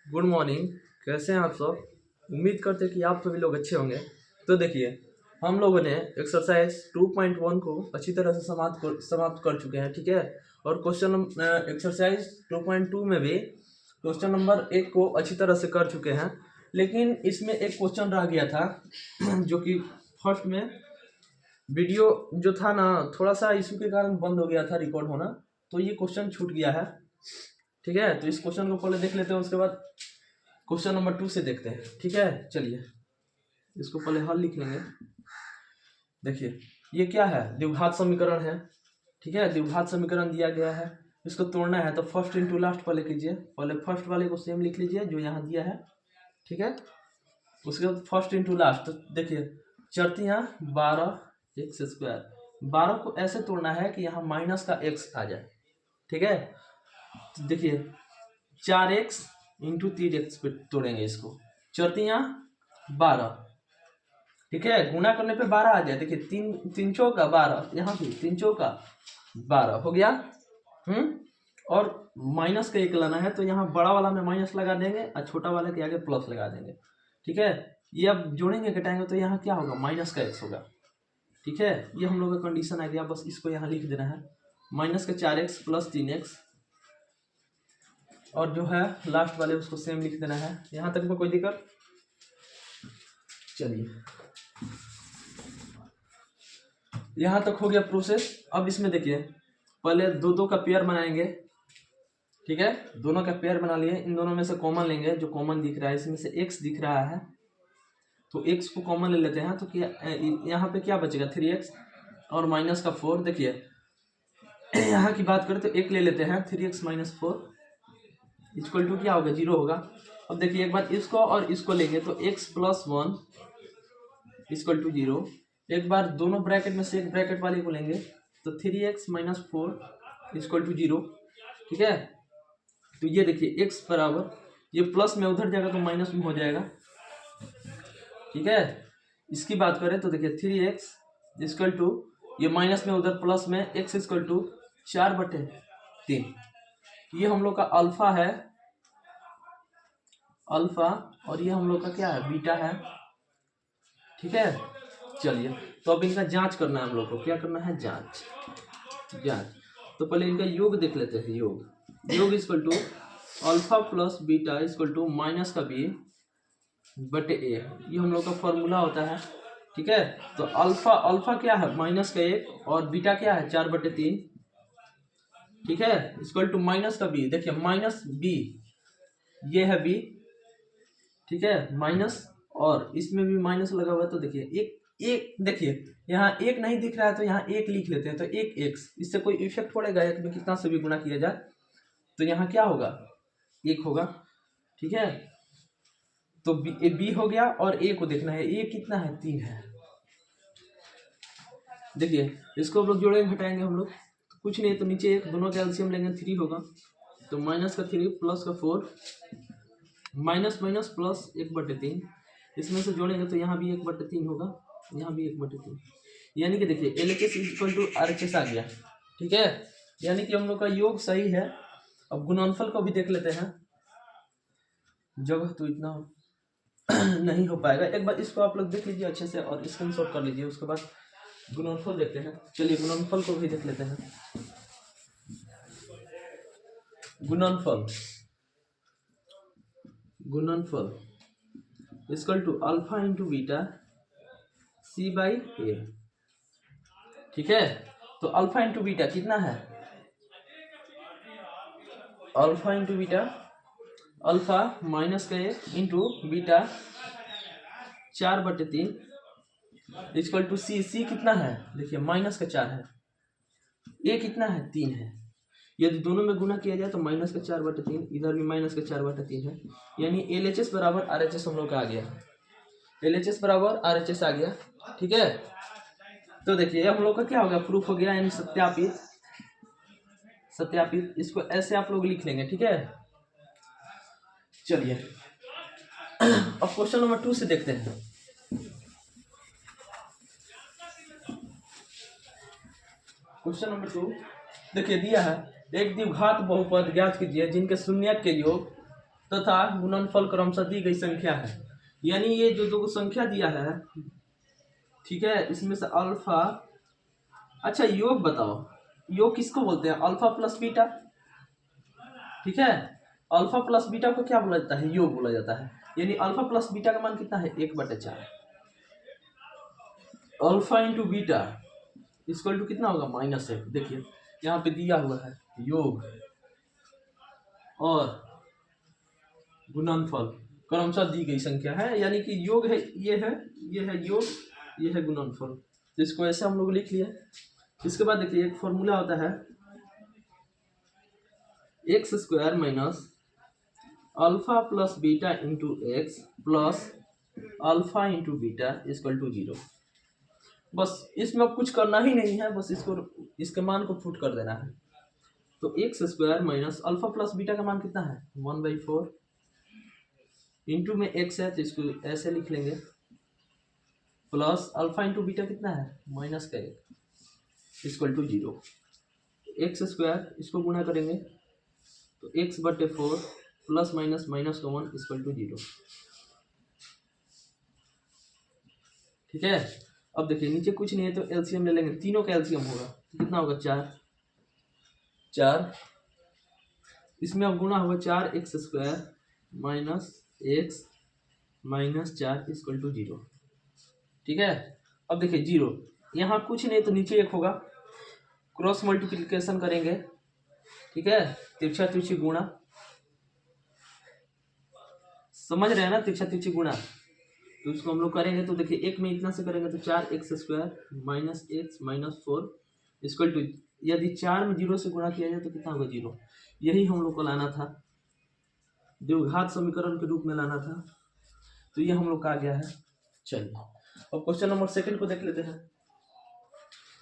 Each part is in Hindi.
Good morning. कैसे हैं आप सब? उम्मीद करते हैं कि आप सभी लोग अच्छे होंगे। तो देखिए, हम लोगों ने एक्सरसाइज 2.1 को अच्छी तरह से समाप्त कर चुके हैं, ठीक है। और एक्सरसाइज 2.2 में भी क्वेश्चन नंबर 1 को अच्छी तरह से कर चुके हैं। लेकिन इसमें एक क्वेश्चन रह गया था जो कि फर्स्ट में वीडियो जो था ना, थोड़ा सा इशू के कारण बंद हो गया था रिकॉर्ड होना, तो ये क्वेश्चन छूट गया है, ठीक है। तो इस क्वेश्चन को पहले देख लेते हैं, उसके बाद क्वेश्चन नंबर 2 से देखते हैं, ठीक है। चलिए इसको पहले हल लिख लेंगे। देखिए ये क्या है, द्विघात समीकरण है, ठीक है। द्विघात समीकरण दिया गया है, इसको तोड़ना है तो फर्स्ट इंटू लास्ट पहले कीजिए। पहले फर्स्ट वाले को सेम लिख लीजिए जो यहाँ दिया है, ठीक है। उसके बाद फर्स्ट इंटू लास्ट। तो देखिए चरतियाँ 12 एक्स स्क्वायर, 12 को ऐसे तोड़ना है कि यहाँ माइनस का एक्स आ जाए, ठीक है। तो देखिए 4x इंटू 3x पे तोड़ेंगे इसको, चौतियाँ 12, ठीक है। गुना करने पे 12 आ जाए। देखिए तीन तीन चौका 12, यहाँ भी 3 चौका 12 हो गया। और माइनस का एक लाना है तो यहाँ बड़ा वाला में माइनस लगा देंगे और छोटा वाला के आगे प्लस लगा देंगे, ठीक है। ये अब जोड़ेंगे घटाएंगे तो यहाँ क्या होगा, माइनस का एक्स होगा, ठीक है। ये हम लोग का कंडीशन आ गया, बस इसको यहाँ लिख देना है, माइनस का 4x प्लस 3x, और जो है लास्ट वाले उसको सेम लिख देना है। यहाँ तक में कोई दिक्कत? चलिए यहाँ तक हो गया प्रोसेस। अब इसमें देखिए पहले दो दो का पेयर बनाएंगे, ठीक है। दोनों का पेयर बना लिए, इन दोनों में से कॉमन लेंगे, जो कॉमन दिख रहा है इसमें से x दिख रहा है तो x को कॉमन ले लेते हैं। तो क्या यहाँ पे क्या बचेगा, 3x और माइनस का 4। देखिए यहाँ की बात करें तो एक ले लेते हैं, 3x माइनस 4 इक्वल टू क्या होगा, 0 होगा। अब देखिए एक बार इसको और इसको लेंगे तो x प्लस 1 इक्वल टू 0। एक बार दोनों ब्रैकेट में से एक ब्रैकेट वाले को लेंगे तो 3x माइनस 4 इक्वल टू 0, ठीक है। तो ये देखिए x बराबर, ये प्लस में उधर जाएगा तो माइनस में हो जाएगा, ठीक है। इसकी बात करें तो देखिए 3x इक्वल टू, ये माइनस में उधर प्लस में x इक्वल टू 4/3। ये हम लोग का अल्फा है, अल्फा, और ये हम लोग का क्या है, बीटा है, ठीक है। चलिए तो अब इनका जांच करना है हम लोग को, क्या करना है, जांच। तो पहले इनका योग देख लेते हैं। योग equal to alpha plus beta equal to minus का बी बटे ए, ये हम लोग का फॉर्मूला होता है, ठीक है। तो अल्फा क्या है, माइनस का 1, और बीटा क्या है, 4/3, ठीक है, इक्वल टू माइनस का बी। देखिए माइनस बी, ये है बी, ठीक है, माइनस, और इसमें भी माइनस लगा हुआ है। तो देखिए एक देखिए यहाँ एक नहीं दिख रहा है तो यहाँ एक लिख लेते हैं, तो एक एक्स, इससे कोई इफेक्ट पड़ेगा, एक में कितना से भी गुना किया जाए तो यहाँ क्या होगा, एक होगा, ठीक है। तो बी हो गया, और ए को देखना है, ए कितना है, 3 है। देखिए इसको हम लोग जोड़ेंगे घटाएंगे हम लोग, तो कुछ नहीं, तो नीचे एक, दोनों का एलसीएम लेंगे 3 होगा, तो माइनस का 3 प्लस का 4, माइनस माइनस प्लस 1/3, इसमें से जोड़ेंगे तो यहाँ भी 1/3 होगा, यहाँ भी 1/3, यानी कि देखिए LHS इक्वल टू RHS आ गया, ठीक है। यानी कि हम लोग का योग सही है। अब गुणनफल को भी देख लेते हैं, जगह तो इतना नहीं हो पाएगा, एक बार इसको आप लोग देख लीजिए अच्छे से और स्क्रीनशॉट कर लीजिए, उसके बाद गुणनफल देखते हैं। चलिए गुणनफल को भी देख लेते हैं। गुणनफल equal to alpha into beta c/a, ठीक है। तो अल्फा इंटू बीटा कितना है, alpha into beta, alpha minus का 1 into beta 4/3 equal to c कितना है, देखिए माइनस का 4 है, ए कितना है, 3 है। यदि दोनों में गुना किया जाए तो माइनस का 4/3, इधर भी माइनस का 4/3 है, यानी LHS बराबर RHS हम लोग का आ गया, LHS बराबर RHS आ गया, ठीक है। तो देखिए हम लोग का क्या हो गया, प्रूफ हो गया, यानी सत्यापित। इसको ऐसे आप लोग लिख लेंगे, ठीक है। चलिए अब क्वेश्चन नंबर 2 से देखते हैं। क्वेश्चन नंबर 2 देखिए दिया है, एक द्विघात बहुपद ज्ञात कीजिए जिनके शून्यक के योग तथा गुणनफल क्रमशः दी गई संख्या है। यानी ये जो दो संख्या दिया है, ठीक है, इसमें से अल्फा, अच्छा योग बताओ, योग किसको बोलते हैं? अल्फा प्लस बीटा, ठीक है। अल्फा प्लस बीटा को क्या बोला जाता है? योग बोला जाता है। यानी अल्फा प्लस बीटा का मान कितना है? 1/4। Alpha into beta equal to कितना होगा? -1। देखिए यहाँ पे दिया हुआ है योग और गुणनफल क्रमशः दी गई संख्या है, यानी कि योग है, ये है योग, ये है गुणनफल। तो इसको ऐसे हम लोग लिख लिए। इसके बाद देखिए एक फॉर्मूला होता है x² minus alpha plus beta into x plus alpha into beta equal to 0। बस इसमें अब कुछ करना ही नहीं है, बस इसके मान को पुट कर देना है। तो x² minus alpha plus beta का मान कितना है? 1/4 इंटू में x है तो इसको ऐसे लिख लेंगे, प्लस अल्फा इंटू बीटा कितना है? -1 इक्वल टू 0। x² इसको गुणा करेंगे तो x/4 plus minus -1 equal to 0, ठीक है। अब देखिए नीचे कुछ नहीं है तो एलसीएम ले लेंगे, तीनों का एलसीएम होगा तो कितना होगा? 4। इसमें अब गुणा होगा 4x² minus x minus 4 equal to 0, ठीक है। अब देखिए 0, यहाँ कुछ नहीं तो नीचे 1 होगा, क्रॉस मल्टीप्लिकेशन करेंगे, ठीक है, तिरछा तिरछी गुणा, समझ रहे हैं ना, तिरछा तिरछी गुणा। तो इसको हम लोग करेंगे तो देखिए एक में इतना से करेंगे तो 4x² minus x minus 4 equal to, यदि 4 में 0 से गुणा किया जाए तो कितना होगा? 0। यही हम लोग को लाना था, द्विघात समीकरण के रूप में लाना था, तो ये हम लोग का आ गया है। चलिए अब क्वेश्चन नंबर 2 को देख लेते हैं।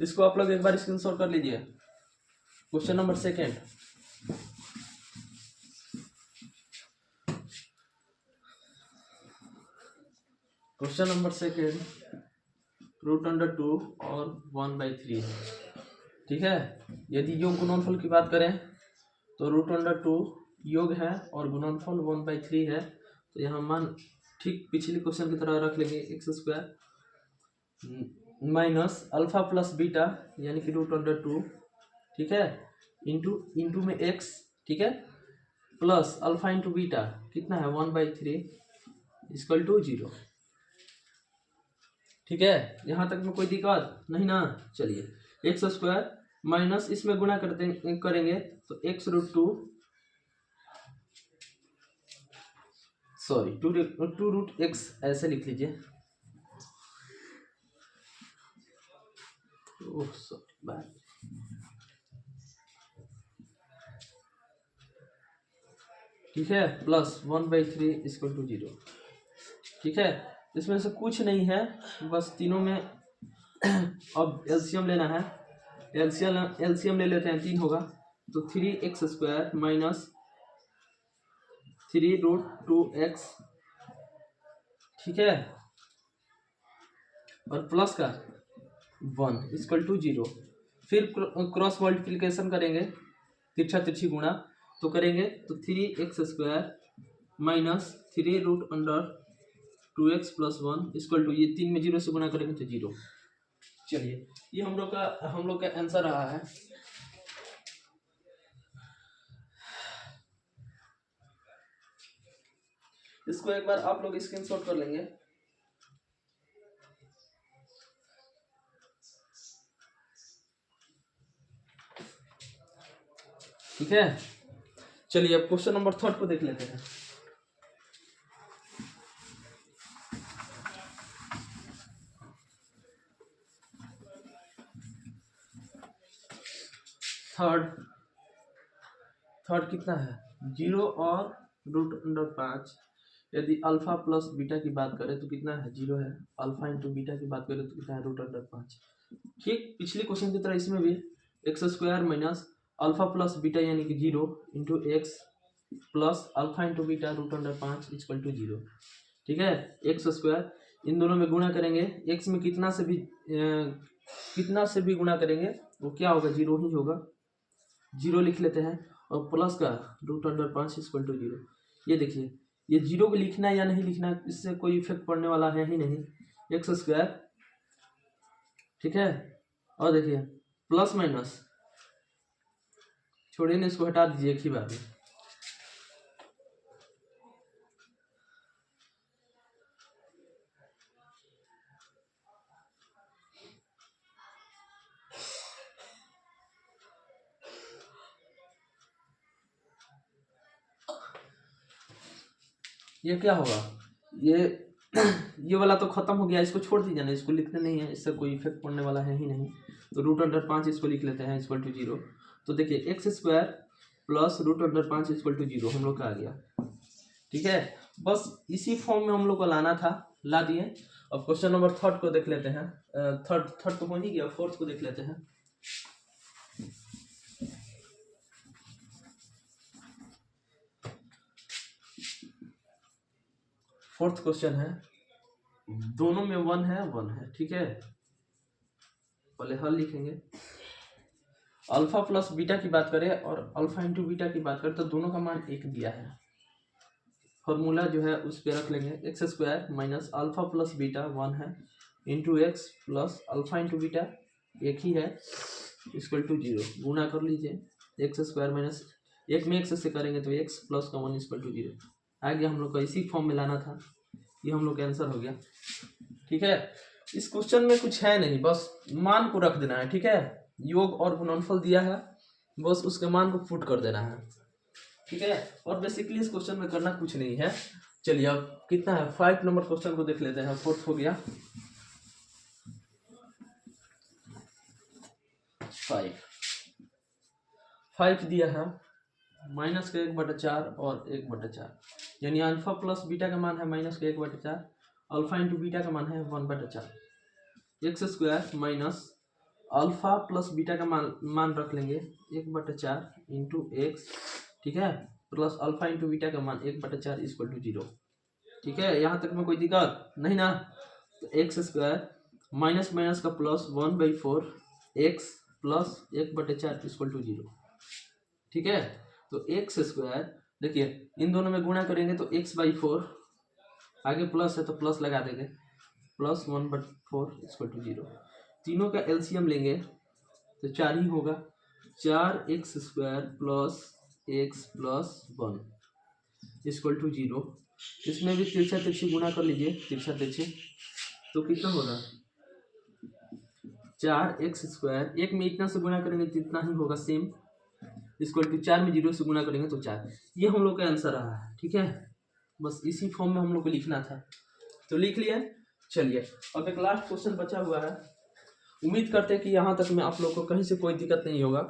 इसको आप लोग एक बार स्क्रीनशॉट कर लीजिए। क्वेश्चन नंबर 2, क्वेश्चन नंबर 2 √2 और 1/3, ठीक है। यदि योग गुणनफल की बात करें तो √2 योग है और गुणनफल 1/3 है, तो यहाँ मान ठीक पिछले क्वेश्चन की तरह रख लेंगे, x² minus alpha plus beta यानी कि √2, ठीक है, इंटू में x, ठीक है, प्लस अल्फा इंटू बीटा कितना है? 1/3 इक्वल टू 0, ठीक है। यहाँ तक में कोई दिक्कत नहीं ना? चलिए x² माइनस इसमें गुणा करेंगे तो x√2 सॉरी 2√x ऐसे लिख लीजिए, ओह सॉरी बाय, ठीक है, प्लस 1/3 इक्वल टू 0, ठीक है। इसमें से कुछ नहीं है, बस तीनों में अब एलसीएम लेना है। एलसीएम ले लेते हैं, 3 होगा तो 3x² माइनस 3√2x, ठीक है, और प्लस का 1 इक्वल टू 0। फिर क्रॉस मल्टीप्लिकेशन करेंगे, तिरछा तिरछी गुणा तो करेंगे तो 3x² minus 3√2x plus 1 equal to, ये 3 में 0 से गुणा करेंगे तो 0। चलिए ये हम लोग का आंसर रहा है। इसको एक बार आप लोग स्क्रीनशॉट कर लेंगे। ठीक है, चलिए अब क्वेश्चन नंबर 3 को देख लेते हैं। थर्ड कितना है? 0 और √5। यदि अल्फा प्लस बीटा की बात करें तो कितना है? 0 है। अल्फा इंटू बीटा की बात करें तो कितना है? √5। ठीक पिछले क्वेश्चन की तरह इसमें भी x² minus alpha plus beta यानी कि 0 into x plus alpha into beta √5 equal to 0। ठीक है, x² इन दोनों में गुणा करेंगे, x में कितना से भी गुणा करेंगे वो क्या होगा? 0 ही होगा, 0 लिख लेते हैं, और प्लस का √5 इक्वल टू 0। ये देखिए, ये जीरो को लिखना है या नहीं लिखना है, इससे कोई इफेक्ट पड़ने वाला है ही नहीं। एक्स स्क्वायर, ठीक है, और देखिए प्लस माइनस, छोड़िए ना, इसको हटा दीजिए एक ही बार में। ये क्या होगा, ये वाला तो खत्म हो गया, इसको छोड़ दीजिए ना, इसको लिखते नहीं है, इससे कोई इफेक्ट पड़ने वाला है ही नहीं। तो रूट अंडर 5 इसको लिख लेते हैं इक्वल टू 0। तो देखिए x square plus root under 5 equal to 0 हम लोग का आ गया, ठीक है। बस इसी फॉर्म में हम लोग को लाना था, ला दिए। अब क्वेश्चन नंबर थर्ड को देख लेते हैं। थर्ड तो हो ही गया, फोर्थ को देख लेते हैं। फोर्थ क्वेश्चन है, दोनों में 1 है, ठीक है। पहले हल लिखेंगे। अल्फा प्लस बीटा की बात करें और अल्फा इंटू बीटा की बात करें तो दोनों का मान 1 दिया है। फॉर्मूला जो है उस पर रख लेंगे, x square minus alpha plus beta 1 है, into x plus alpha into beta एक ही है, इक्वल टू 0। गुणा कर लीजिए, एक्स स्क्वायर माइनस एक में एक्स से करेंगे तो एक्स प्लस का 1 इक्वल टू 0 आ गया। हम लोग को इसी फॉर्म में लाना था, ये हम लोग का आंसर हो गया, ठीक है। इस क्वेश्चन में कुछ है नहीं, बस मान को रख देना है, ठीक है। योग और गुणनफल दिया है, बस उसके मान को पुट कर देना है, ठीक है। और बेसिकली इस क्वेश्चन में करना कुछ नहीं है। चलिए अब कितना है, 5 नंबर क्वेश्चन को देख लेते हैं। फोर्थ हो गया, 5 दिया है, माइनस का 1/4 और 1/4, यानी अल्फा प्लस बीटा का मान है माइनस का 1/4, अल्फा इंटू बीटा का मान है 1/4। X square minus alpha plus beta का मान रख लेंगे 1/4 इंटू एक्स, ठीक है, प्लस अल्फा इंटू बीटा का मान 1/4 इक्वल टू 0, ठीक है। यहाँ तक में कोई दिक्कत नहीं ना। तो एक्स स्क्वायर माइनस माइनस का plus 1/4 x plus 1/4 equal to 0, ठीक है। तो एक्स स्क्वायर देखिए इन दोनों में गुणा करेंगे तो x/4, आगे प्लस है तो प्लस लगा देंगे, प्लस 1/4 इक्वल टू 0। तीनों का एलसीएम लेंगे तो 4 ही होगा, 4x square plus x plus 1 equal to 0। इसमें भी तिरछा तिरछी गुणा कर लीजिए, तिरछा तिरछी, तो कितना होगा 4x स्क्वायर, एक में इतना से गुणा करेंगे तो इतना ही होगा सेम, इक्वल टू 4 में 0 से गुणा करेंगे तो 4। ये हम लोग का आंसर रहा है, ठीक है। बस इसी फॉर्म में हम लोग को लिखना था, तो लिख लिया। चलिए अब एक लास्ट क्वेश्चन बचा हुआ है, उम्मीद करते हैं कि यहाँ तक में आप लोग को कहीं से कोई दिक्कत नहीं होगा,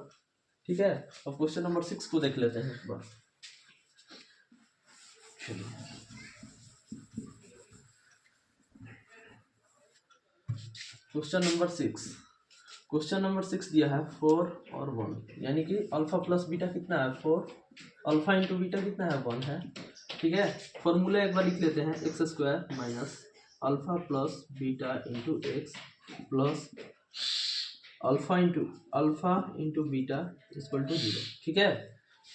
ठीक है। अब क्वेश्चन नंबर 6 को देख लेते हैं एक बार। क्वेश्चन नंबर 6 दिया है 4 और 1, यानी कि अल्फा प्लस बीटा कितना है 4, अल्फा इंटू बीटा कितना है 1 है, ठीक है। फॉर्मूला एक बार लिख लेते हैं, x square minus alpha plus beta into x plus alpha into beta equal to 0, ठीक है।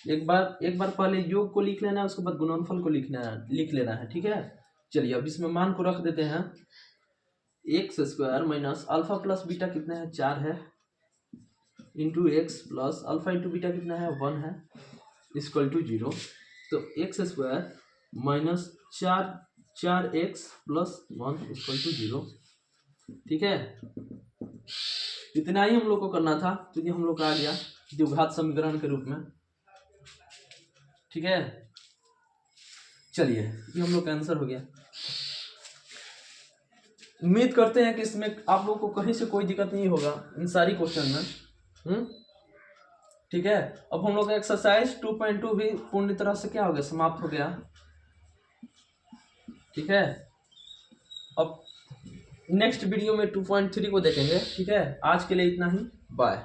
एक बार पहले योग को लिख लेना है, उसके बाद गुणनफल को लिख लेना है, ठीक है। चलिए अब इसमें मान को रख देते हैं, x square minus alpha plus beta कितना है 4 है, into x plus alpha into beta कितना है 1 है, इक्वल टू 0। तो x square minus 4x plus 1 equal to 0, ठीक है। इतना ही हम लोग को करना था, तो ये हम लोग का आ गया द्विघात समीकरण के रूप में, ठीक है। चलिए ये हम लोग का आंसर हो गया। उम्मीद करते हैं कि इसमें आप लोग को कहीं से कोई दिक्कत नहीं होगा इन सारी क्वेश्चन में, ठीक है। अब हम लोग का एक्सरसाइज 2.2 भी पूर्ण तरह से क्या हो गया, समाप्त हो गया, ठीक है। अब नेक्स्ट वीडियो में 2.3 को देखेंगे, ठीक है। आज के लिए इतना ही, बाय।